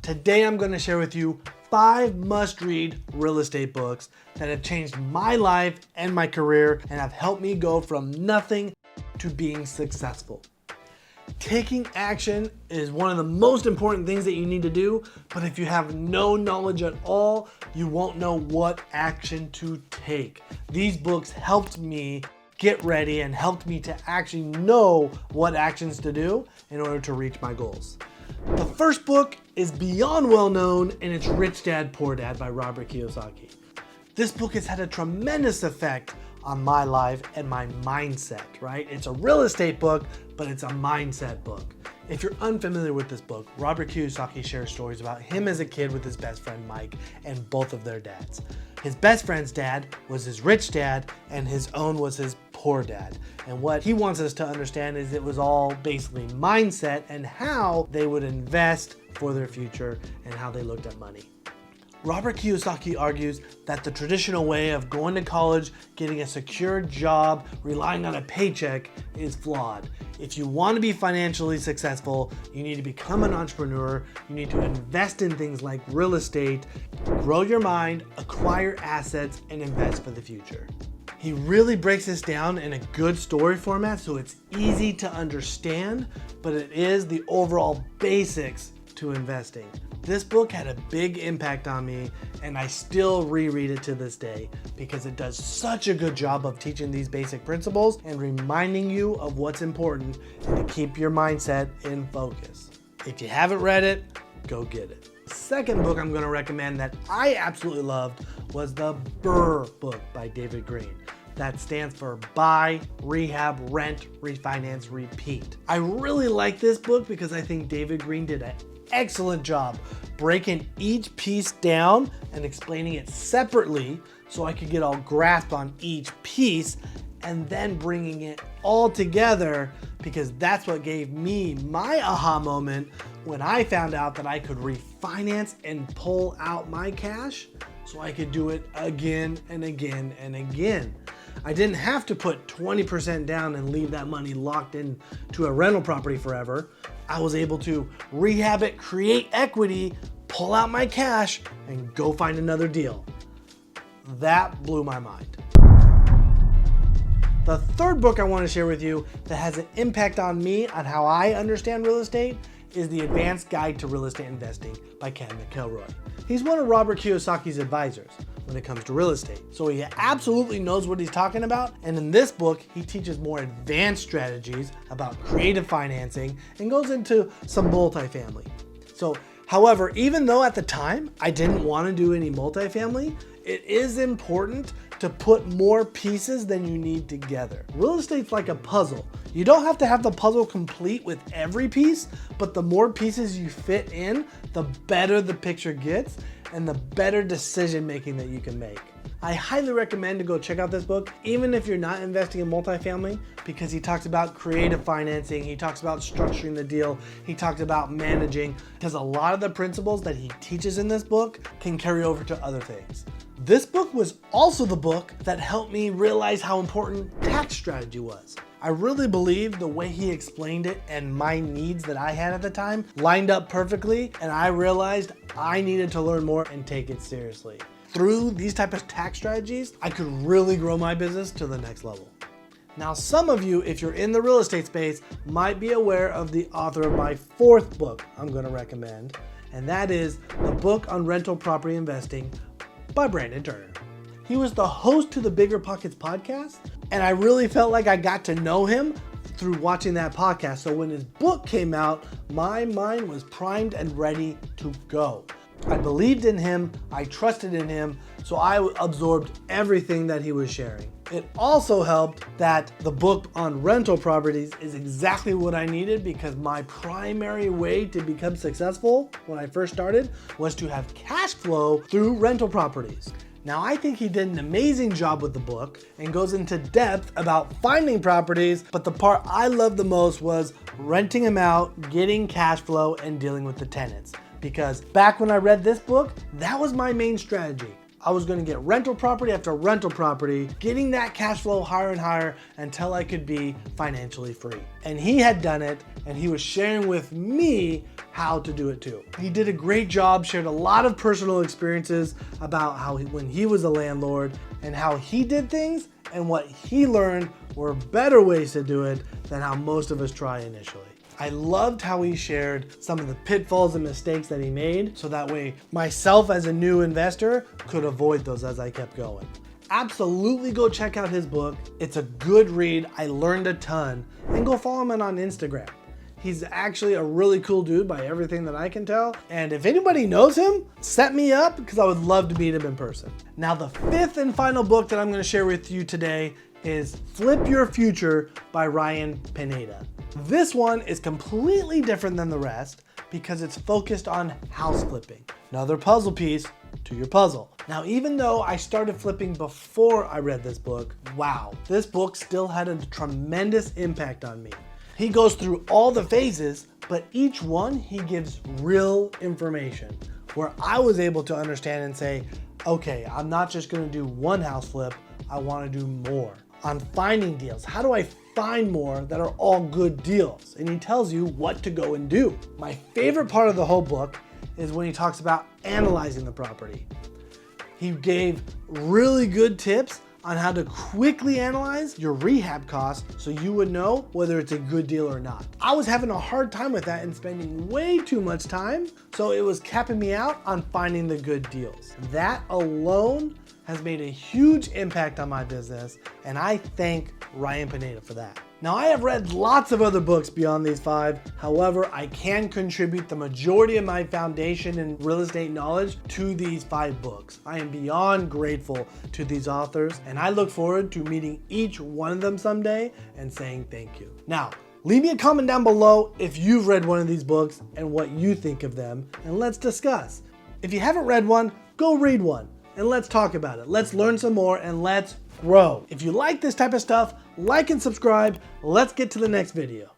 Today I'm going to share with you 5 must-read real estate books that have changed my life and my career and have helped me go from nothing to being successful. Taking action is one of the most important things that you need to do, but if you have no knowledge at all, you won't know what action to take. These books helped me get ready and helped me to actually know what actions to do in order to reach my goals. The first book is beyond well known, and it's Rich Dad, Poor Dad by Robert Kiyosaki. This book has had a tremendous effect on my life and my mindset, right? It's a real estate book, but it's a mindset book. If you're unfamiliar with this book, Robert Kiyosaki shares stories about him as a kid with his best friend Mike and both of their dads. His best friend's dad was his rich dad and his own was his poor dad. And what he wants us to understand is it was all basically mindset and how they would invest for their future and how they looked at money. Robert Kiyosaki argues that the traditional way of going to college, getting a secure job, relying on a paycheck is flawed. If you want to be financially successful, you need to become an entrepreneur, you need to invest in things like real estate, grow your mind, acquire assets, and invest for the future. He really breaks this down in a good story format so it's easy to understand, but it is the overall basics to investing. This book had a big impact on me, and I still reread it to this day because it does such a good job of teaching these basic principles and reminding you of what's important and to keep your mindset in focus. If you haven't read it, go get it. The second book I'm going to recommend that I absolutely loved was the Burr Book by David Green. That stands for Buy, Rehab, Rent, Refinance, Repeat. I really like this book because I think David Green did an excellent job breaking each piece down and explaining it separately so I could get all grasp on each piece and then bringing it all together, because that's what gave me my aha moment when I found out that I could refinance and pull out my cash so I could do it again and again and again. I didn't have to put 20% down and leave that money locked into a rental property forever. I was able to rehab it, create equity, pull out my cash, and go find another deal. That blew my mind. The third book I want to share with you that has an impact on me on how I understand real estate is The Advanced Guide to Real Estate Investing by Ken McElroy. He's one of Robert Kiyosaki's advisors when it comes to real estate, so he absolutely knows what he's talking about, and in this book he teaches more advanced strategies about creative financing and goes into some multifamily. So, however, even though at the time I didn't want to do any multifamily, it is important to put more pieces than you need together. Real estate's like a puzzle. You don't have to have the puzzle complete with every piece, but the more pieces you fit in, the better the picture gets and the better decision making that you can make. I highly recommend to go check out this book, even if you're not investing in multifamily, because he talks about creative financing, he talks about structuring the deal, he talks about managing, because a lot of the principles that he teaches in this book can carry over to other things. This book was also the book that helped me realize how important tax strategy was. I really believe the way he explained it and my needs that I had at the time lined up perfectly, and I realized I needed to learn more and take it seriously. Through these type of tax strategies, I could really grow my business to the next level. Now, some of you, if you're in the real estate space, might be aware of the author of my fourth book I'm going to recommend, and that is the book on rental property investing by Brandon Turner. He was the host to the Bigger Pockets podcast, and I really felt like I got to know him through watching that podcast. So when his book came out, my mind was primed and ready to go. I believed in him, I trusted in him, so I absorbed everything that he was sharing. It also helped that the book on rental properties is exactly what I needed, because my primary way to become successful when I first started was to have cash flow through rental properties. Now, I think he did an amazing job with the book and goes into depth about finding properties, but the part I loved the most was renting them out, getting cash flow, and dealing with the tenants. Because back when I read this book, that was my main strategy. I was going to get rental property after rental property, getting that cash flow higher and higher until I could be financially free. And he had done it, and he was sharing with me how to do it too. He did a great job, shared a lot of personal experiences about how when he was a landlord and how he did things and what he learned were better ways to do it than how most of us try initially. I loved how he shared some of the pitfalls and mistakes that he made, so that way myself as a new investor could avoid those as I kept going. Absolutely go check out his book. It's a good read. I learned a ton. And go follow him on Instagram. He's actually a really cool dude by everything that I can tell. And if anybody knows him, set me up because I would love to meet him in person. Now, the fifth and final book that I'm going to share with you today is Flip Your Future by Ryan Pineda. This one is completely different than the rest because it's focused on house flipping. Another puzzle piece to your puzzle. Now, even though I started flipping before I read this book, wow, this book still had a tremendous impact on me. He goes through all the phases, but each one he gives real information where I was able to understand and say, okay, I'm not just gonna do one house flip, I wanna do more. On finding deals, how do I find more that are all good deals? And he tells you what to go and do. My favorite part of the whole book is when he talks about analyzing the property. He gave really good tips on how to quickly analyze your rehab costs so you would know whether it's a good deal or not. I was having a hard time with that and spending way too much time, so it was capping me out on finding the good deals. That alone has made a huge impact on my business, and I thank Ryan Pineda for that. Now, I have read lots of other books beyond these 5. However, I can contribute the majority of my foundation and real estate knowledge to these 5 books. I am beyond grateful to these authors, and I look forward to meeting each one of them someday and saying thank you. Now, leave me a comment down below if you've read one of these books and what you think of them, and let's discuss. If you haven't read one, go read one, and let's talk about it. Let's learn some more, and let's grow. If you like this type of stuff, like and subscribe. Let's get to the next video.